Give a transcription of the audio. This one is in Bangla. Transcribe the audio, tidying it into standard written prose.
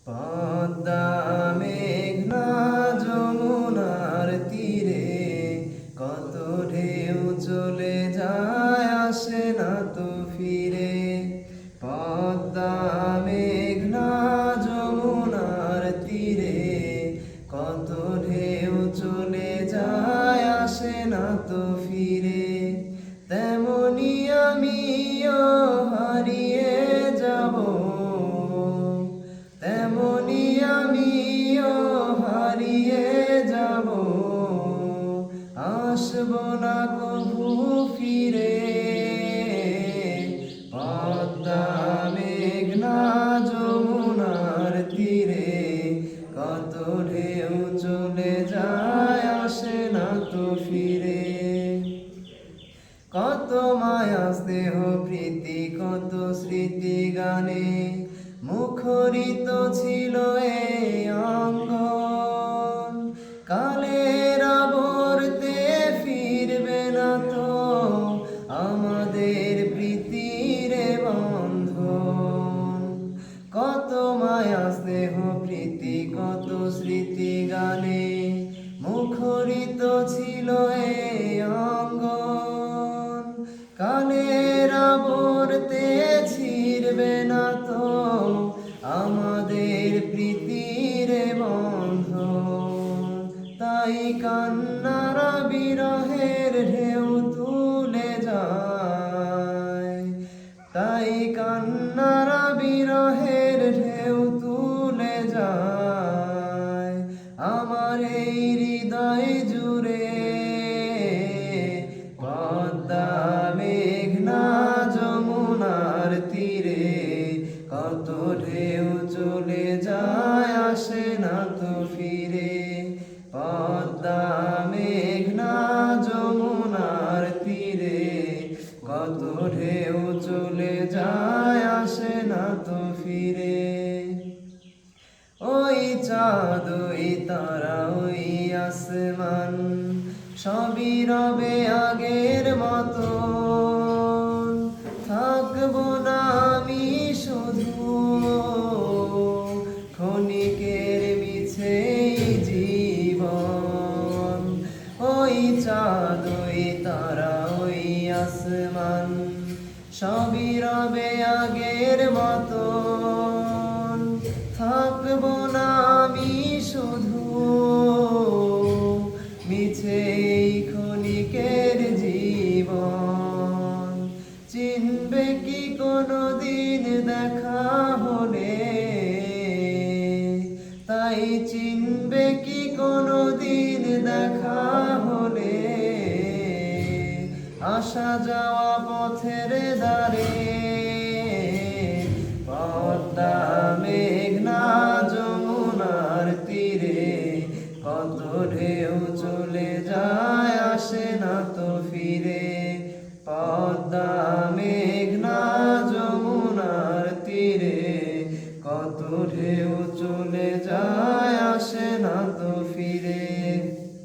পদ্মা মেঘনা যমুনার তীরে কত ঢেউ চলে যায় আসে না তো ফিরে। পদ্মা মেঘনা যমুনার তীরে কত ঢেউ চলে যায় আসে না তো ফিরে। তেমনি আমিও হারিয়ে যাব, তেমনি আমিও হারিয়ে যাব, আসব না কভু ফিরে। পদ্মা মেঘনা যমুনার তীরে কত ঢেউ চলে যায় আসে না তো ফিরে। কত মায়া স্নেহ প্রীতি কত স্মৃতি গানে মুখরিত ছিল এই অঙ্গন। কালের আবর্তে ফিরবে না তো আমাদের প্রীতির বন্ধন। কত মায়া স্নেহ প্রীতি কত স্মৃতি গানে মুখরিত ছিল এই অঙ্গন। কালের আবর্তে ছিড়বে না তো আমাদের প্রীতির বন্ধন। তাই কান্নার বিরহের ঢেউ তুলে যায়, তাই কান্নার বিরহের ঢেউ তুলে যায় আমার এই হৃদয় জুড়ে। পদ্মা মেঘনা যমুনার তীরে কত ঢেউ চলে যায় আসে না তো ফিরে। পদ্মা মেঘনা যমুনার তীরে কত ঢেউ চলে যায় আসে না তো ফিরে। ওই চাঁদ ওই তারা ওই আসমান সবই রবে আগের মতো। থাকবো না আমি শুধু ক্ষণিকের মিছে জীবন। ওই চাঁদ ওই তারা ওই আসমান সবই রবে আগের মতো। থাকবো না আমি শুধু মিছে ক্ষণিকের জীবন। চিনবে কি কোনদিন দেখা হলে, তাই চিনবে কি কোনদিন দেখা হলে আসা যাওয়া পথের ধারে। পদ্মা মেঘনা যমুনার তীরে কত ঢেউ চলে যায় আসে না